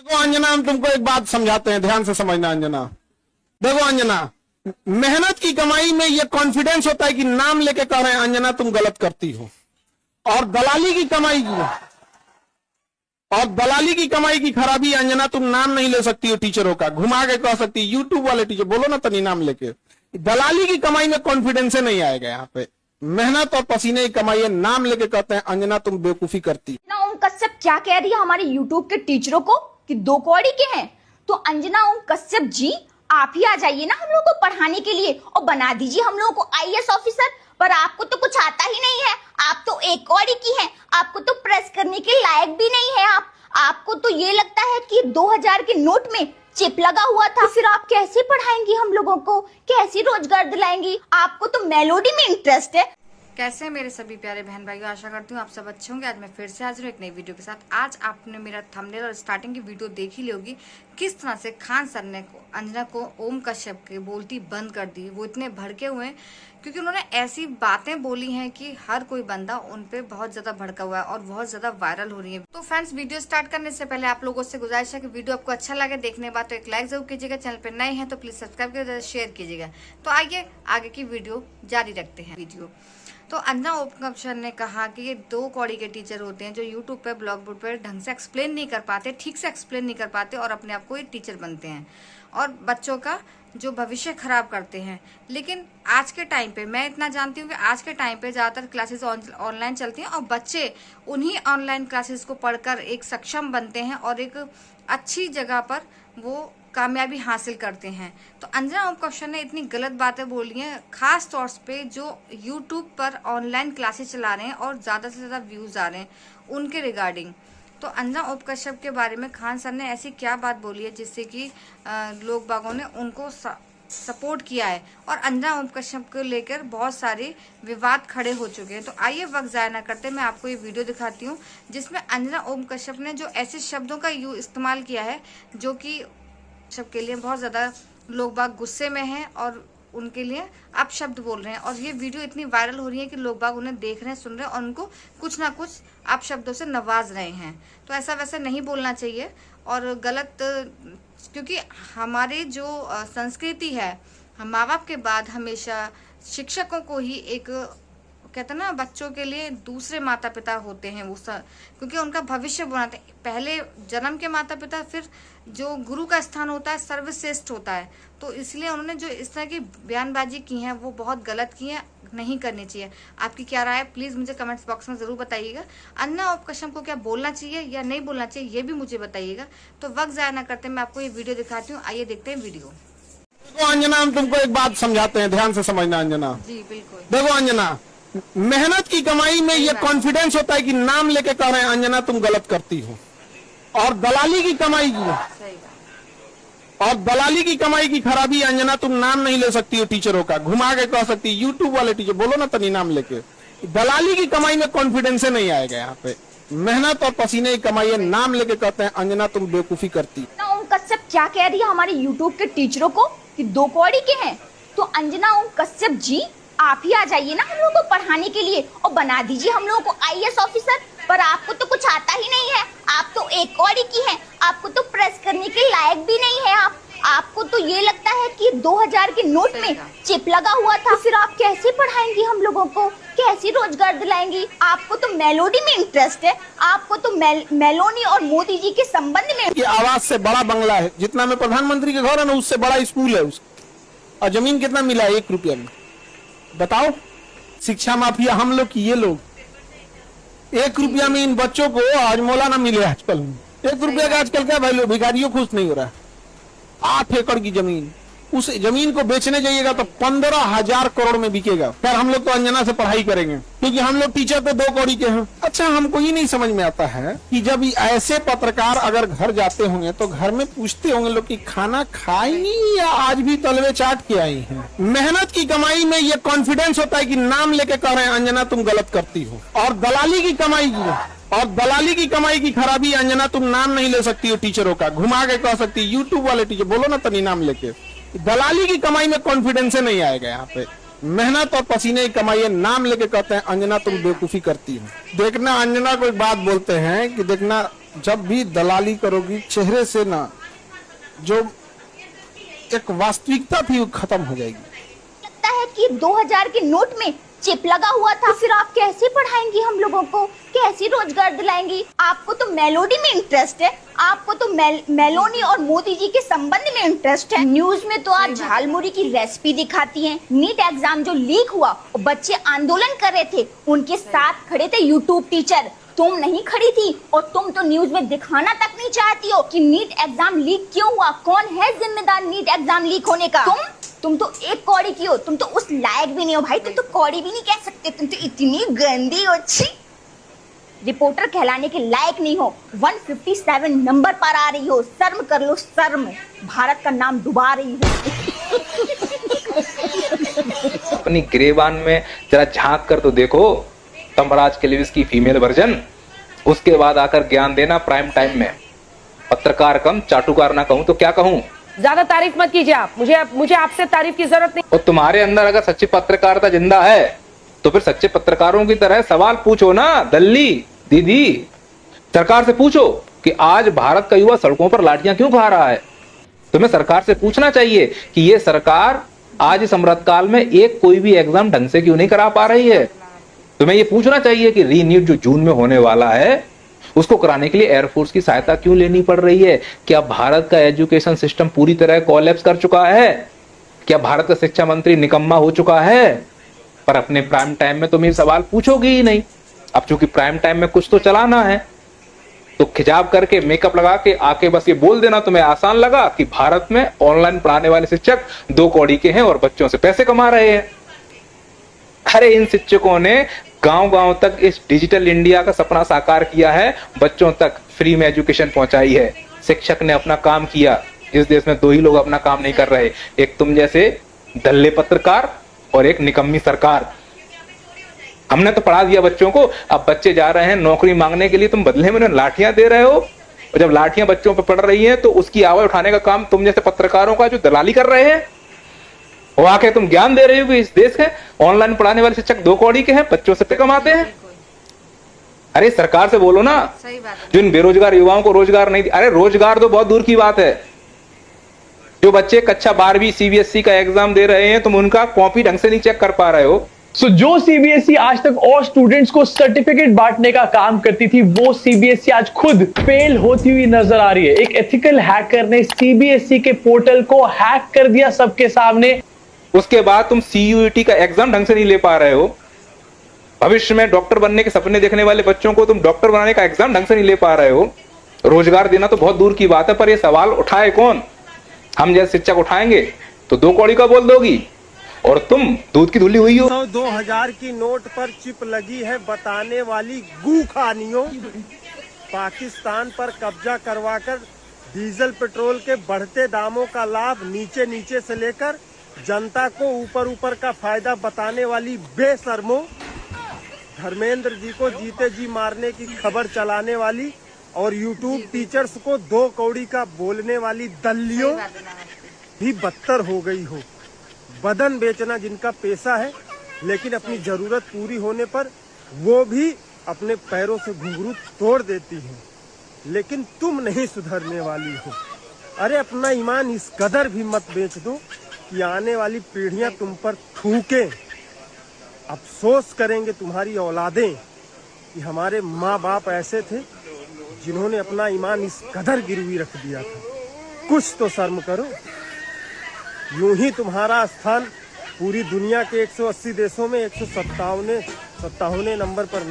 देखो अंजना, हम तुमको एक बात समझाते हैं, ध्यान से समझना अंजना। देखो अंजना, मेहनत की कमाई में ये कॉन्फिडेंस होता है कि नाम लेके कह रहे हैं अंजना तुम गलत करती हो, और दलाली की कमाई की खराबी अंजना, तुम नाम नहीं ले सकती हो टीचरों का, घुमा के कह सकती है यूट्यूब वाले टीचर, बोलो ना तनी नाम लेके। दलाली की कमाई में कॉन्फिडेंस नहीं आएगा यहाँ पे। मेहनत और पसीने की कमाई है, नाम लेके कहते हैं अंजना तुम बेवकूफी करती। अंजना ओम कश्यप क्या कह रही है हमारे यूट्यूब के टीचरों को कि 2 कौड़ी के हैं। तो अंजना ओम कश्यप जी, आप ही आ जाइए ना हम लोगों को पढ़ाने के लिए और बना दीजिए हम लोगों को आईएएस ऑफिसर। पर आपको तो कुछ आता ही नहीं है, आप तो 1 कौड़ी की हैं, आपको तो प्रेस करने के लायक भी नहीं है। आपको तो ये लगता है कि 2000 के नोट में चिप लगा हुआ था, फिर आप कैसे पढ़ाएंगी हम लोगों को, कैसे रोजगार दिलाएंगी? आपको तो मेलोडी में इंटरेस्ट है। कैसे हैं मेरे सभी प्यारे बहन भाइयों, आशा करती हूँ आप सब अच्छे होंगे। आज मैं फिर से हाजिर हूँ एक नई वीडियो के साथ। आज आपने मेरा थंबनेल और स्टार्टिंग की वीडियो देख ही ली होगी, किस तरह से खान सर ने अंजना को ओम कश्यप के बोलती बंद कर दी। वो इतने भड़के हुए हैं क्योंकि उन्होंने ऐसी बातें बोली हैं कि हर कोई बंदा उन पे बहुत ज्यादा भड़का हुआ है और बहुत ज्यादा वायरल हो रही है। तो फ्रेंड्स, वीडियो स्टार्ट करने से पहले आप लोगों से गुजारिश है कि वीडियो आपको अच्छा लगे, देखने के बाद तो एक लाइक जरूर कीजिएगा। चैनल पे नए हैं तो प्लीज सब्सक्राइब कीजिएगा, शेयर कीजिएगा। तो आइए आगे की वीडियो जारी रखते हैं। तो अंजना ओम कश्यप ने कहा कि ये 2 कौड़ी के टीचर होते हैं जो यूट्यूब पे ब्लॉग बोर्ड पर ढंग से एक्सप्लेन नहीं कर पाते, ठीक से एक्सप्लेन नहीं कर पाते और अपने आप को ये टीचर बनते हैं और बच्चों का जो भविष्य खराब करते हैं। लेकिन आज के टाइम पे मैं इतना जानती हूँ कि आज के टाइम पे ज़्यादातर क्लासेस ऑनलाइन चलती हैं और बच्चे उन्हीं ऑनलाइन क्लासेस को पढ़कर एक सक्षम बनते हैं और एक अच्छी जगह पर वो कामयाबी हासिल करते हैं। तो अंजना ओम कश्यप ने इतनी गलत बातें बोली हैं, खास तौर पे जो यूट्यूब पर ऑनलाइन क्लासेस चला रहे हैं और ज़्यादा से ज़्यादा व्यूज़ आ रहे हैं उनके रिगार्डिंग। तो अंजना ओम कश्यप के बारे में खान सर ने ऐसी क्या बात बोली है जिससे कि लोग बागों ने उनको सपोर्ट किया है और अंजना ओम कश्यप को लेकर बहुत सारे विवाद खड़े हो चुके हैं। तो आइए वक्त ज़ाया ना करते, मैं आपको ये वीडियो दिखाती हूँ जिसमें अंजना ओम कश्यप ने जो ऐसे शब्दों का इस्तेमाल किया है जो कि सबके लिए बहुत ज़्यादा लोग बाग गुस्से में हैं और उनके लिए आप शब्द बोल रहे हैं और ये वीडियो इतनी वायरल हो रही है कि लोग बाग उन्हें देख रहे हैं, सुन रहे हैं और उनको कुछ ना कुछ आप शब्दों से नवाज रहे हैं। तो ऐसा वैसे नहीं बोलना चाहिए और गलत, क्योंकि हमारे जो संस्कृति है, हम माँ बाप के बाद हमेशा शिक्षकों को ही एक कहते हैं ना, बच्चों के लिए दूसरे माता पिता होते हैं वो क्योंकि उनका भविष्य बनाते हैं। पहले जन्म के माता पिता, फिर जो गुरु का स्थान होता है सर्वश्रेष्ठ होता है। तो इसलिए उन्होंने जो इस तरह की बयानबाजी की है वो बहुत गलत की है, नहीं करनी चाहिए। आपकी क्या राय है प्लीज मुझे कमेंट्स बॉक्स में जरूर बताइएगा। अंजना ओम कश्यप को क्या बोलना चाहिए या नहीं बोलना चाहिए ये भी मुझे बताइएगा। तो वक्त ज़ाया ना करते मैं आपको ये वीडियो दिखाती हूँ, आइए देखते हैं वीडियो। देखो अंजना, हम तुमको एक बात समझाते हैं, ध्यान से समझना अंजना। जी बिल्कुल। देखो अंजना, मेहनत की कमाई में ये कॉन्फिडेंस होता है कि नाम लेके कह रहे हैं अंजना तुम गलत करती हो, और दलाली की कमाई की खराबी अंजना, तुम नाम नहीं ले सकती हो टीचरों का, घुमा के कह सकती है यूट्यूब वाले टीचर, बोलो ना तनी नाम लेके। दलाली की कमाई में कॉन्फिडेंस नहीं आएगा यहाँ पे। मेहनत और पसीने की कमाई है, नाम लेके कहते हैं अंजना तुम बेवकूफी करती। ओम कश्यप क्या कह रही है हमारे यूट्यूब के टीचरों को कि 2 कौड़ी के हैं। तो अंजना ओम कश्यप जी, आप ही आ जाइए ना हम लोगों को पढ़ाने के लिए और बना दीजिए हम लोगों को आईएएस ऑफिसर। पर आपको तो कुछ आता ही नहीं है, आप तो 1 कौड़ी की हैं, आपको तो प्रेस करने के लायक भी नहीं है। आपको तो ये लगता है कि 2000 के नोट में चिप लगा हुआ था, फिर आप कैसे पढ़ाएंगी हम लोगों को, कैसे रोजगार दिलाएंगी? आपको तो मेलोडी में इंटरेस्ट है, आपको तो मेलोनी और मोदी जी के संबंध में। ये आवाज से बड़ा बंगला है, जितना में प्रधानमंत्री के घर है ना उससे बड़ा स्कूल है उसका। और जमीन कितना मिला है 1 रुपया में, बताओ। शिक्षा माफिया हम लोग की, ये लोग 1 रुपया में इन बच्चों को आज मौलाना मिले आजकल। 1 रुपया का आजकल क्या वैल्यू, भिखारियों खुश नहीं हो रहा है। 8 एकड़ की जमीन, उस जमीन को बेचने जाइएगा तो 15,000 करोड़ में बिकेगा। फिर हम लोग तो अंजना से पढ़ाई करेंगे क्योंकि हम लोग टीचर तो 2 कौड़ी के हैं। अच्छा, हमको ही नहीं समझ में आता है कि जब ऐसे पत्रकार अगर घर जाते होंगे तो घर में पूछते होंगे लोग कि खाना खाई या आज भी तलवे चाट के आई हैं। मेहनत की कमाई में ये कॉन्फिडेंस होता है कि नाम लेके कह रहे हैं अंजना तुम गलत करती हो, और दलाली की कमाई की खराबी अंजना, तुम नाम नहीं ले सकती हो टीचरों का, घुमा के कह सकती है यूट्यूब वाले टीचर, बोलो ना तनी नाम लेके। दलाली की कमाई में कॉन्फिडेंस नहीं आएगा यहाँ पे। मेहनत और पसीने की कमाई है, नाम लेके कहते हैं अंजना तुम बेवकूफी करती हो। देखना, अंजना को एक बात बोलते हैं कि देखना, जब भी दलाली करोगी चेहरे से ना, जो एक वास्तविकता थी वो खत्म हो जाएगी। लगता है कि 2000 के नोट में चिप लगा हुआ था। फिर आप कैसे पढ़ाएंगी हम लोगों को, कैसे रोजगार दिलाएंगी? आपको तो मेलोडी में इंटरेस्ट है, आपको तो मेलोनी और मोदी जी के संबंध में इंटरेस्ट है। न्यूज में तो आप झालमुड़ी की रेसिपी दिखाती हैं। नीट एग्जाम जो लीक हुआ और बच्चे आंदोलन कर रहे थे, उनके साथ खड़े थे यूट्यूब टीचर, तुम नहीं खड़ी थी। और तुम तो न्यूज में दिखाना तक नहीं चाहती हो कि नीट एग्जाम लीक क्यों हुआ, कौन है जिम्मेदार नीट एग्जाम लीक होने का। तुम तो एक कौड़ी की हो, तुम तो उस लायक भी नहीं हो भाई, तुम तो कौड़ी भी नहीं कह सकते, तुम तो इतनी गंदी हो, छी। रिपोर्टर कहलाने के लायक नहीं हो, 157 नंबर पर आ रही हो, शर्म कर लो शर्म, भारत का नाम डुबा रही हो। अपनी गिरेबान में जरा झांक कर तो देखो, तमराज केलविस की फीमेल वर्जन, उसके बाद आकर ज्ञान देना प्राइम टाइम में। पत्रकार कम चाटुकार ना कहूं तो क्या कहूं। ज्यादा तारीफ मत कीजिए आप, मुझे आपसे तारीफ की जरूरत नहीं। और तुम्हारे अंदर अगर सच्ची पत्रकारिता जिंदा है तो फिर सच्चे पत्रकारों की तरह सवाल पूछो ना। दल्ली दीदी, सरकार से पूछो कि आज भारत का युवा सड़कों पर लाठियां क्यों खा रहा है। तुम्हें सरकार से पूछना चाहिए कि ये सरकार आज इस अमृतकाल में एक कोई भी एग्जाम ढंग से क्यों नहीं करा पा रही है। तुम्हें ये पूछना चाहिए कि रीनीट जो जून में होने वाला है उसको कराने के लिए एयरफोर्स की सहायता क्यों लेनी पड़ रही है। क्या भारत का एजुकेशन सिस्टम पूरी तरह कोलैप्स कर चुका है? क्या भारत का शिक्षा मंत्री निकम्मा हो चुका है? पर अपने प्राइम टाइम में तुम ये सवाल पूछोगे ही नहीं। अब चूंकि प्राइम टाइम में कुछ तो चलाना है तो खिजाब करके मेकअप लगा के आके बस ये बोल देना तुम्हें आसान लगा कि भारत में ऑनलाइन पढ़ाने वाले शिक्षक 2 कौड़ी के हैं और बच्चों से पैसे कमा रहे हैं। अरे इन शिक्षकों ने गांव-गांव तक इस डिजिटल इंडिया का सपना साकार किया है, बच्चों तक फ्री में एजुकेशन पहुंचाई है। शिक्षक ने अपना काम किया। इस देश में 2 ही लोग अपना काम नहीं कर रहे, एक तुम जैसे दल्ले पत्रकार और एक निकम्मी सरकार। हमने तो पढ़ा दिया बच्चों को, अब बच्चे जा रहे हैं नौकरी मांगने के लिए, तुम बदले में लाठियां दे रहे हो। और जब लाठियां बच्चों पर पड़ रही हैं तो उसकी आवाज उठाने का काम तुम जैसे पत्रकारों का जो दलाली कर रहे हैं, वो आके तुम ज्ञान दे रहे हो कि इस देश के ऑनलाइन पढ़ाने वाले शिक्षक 2 कौड़ी के हैं, बच्चों से पे कमाते हैं। अरे सरकार से बोलो ना, सही बात है। जो इन बेरोजगार युवाओं को रोजगार नहीं, अरे रोजगार तो बहुत दूर की बात है। जो बच्चे कक्षा 12वीं CBSE का एग्जाम दे रहे हैं तुम उनका कॉपी ढंग से नहीं चेक कर पा रहे हो। जो CBSE आज तक और स्टूडेंट्स को सर्टिफिकेट बांटने का काम करती थी, वो CBSE आज खुद फेल होती हुई नजर आ रही है। एक एथिकल हैकर ने CBSE के पोर्टल को हैक कर दिया सबके सामने। उसके बाद तुम CUET का एग्जाम ढंग से नहीं ले पा रहे हो। भविष्य में डॉक्टर बनने के सपने देखने वाले बच्चों को तुम डॉक्टर बनाने का एग्जाम ढंग से नहीं ले पा रहे हो। रोजगार देना तो बहुत दूर की बात है, पर यह सवाल उठाए कौन? हम जैसे शिक्षक उठाएंगे तो 2 कौड़ी का बोल दोगी और तुम दूध की धुली हुई हो। 2000 की नोट पर चिप लगी है बताने वाली गू खानियों, पाकिस्तान पर कब्जा करवाकर डीजल पेट्रोल के बढ़ते दामों का लाभ नीचे नीचे से लेकर जनता को ऊपर ऊपर का फायदा बताने वाली बेशर्मों, धर्मेंद्र जी को जीते जी मारने की खबर चलाने वाली और यूट्यूब टीचर्स को 2 कौड़ी का बोलने वाली दल्लियों भी बदतर हो गई हो। बदन बेचना जिनका पेशा है, लेकिन अपनी जरूरत पूरी होने पर वो भी अपने पैरों से घुंघरू तोड़ देती हैं, लेकिन तुम नहीं सुधरने वाली हो। अरे अपना ईमान इस कदर भी मत बेच दो कि आने वाली पीढ़ियां तुम पर थूकें, अफसोस करेंगे तुम्हारी औलादें कि हमारे माँ बाप ऐसे थे जिन्होंने अपना ईमान इस कदर गिरवी रख दिया था। कुछ तो शर्म करो। यूं ही तुम्हारा स्थान पूरी दुनिया के 180 देशों में 157वें नंबर पर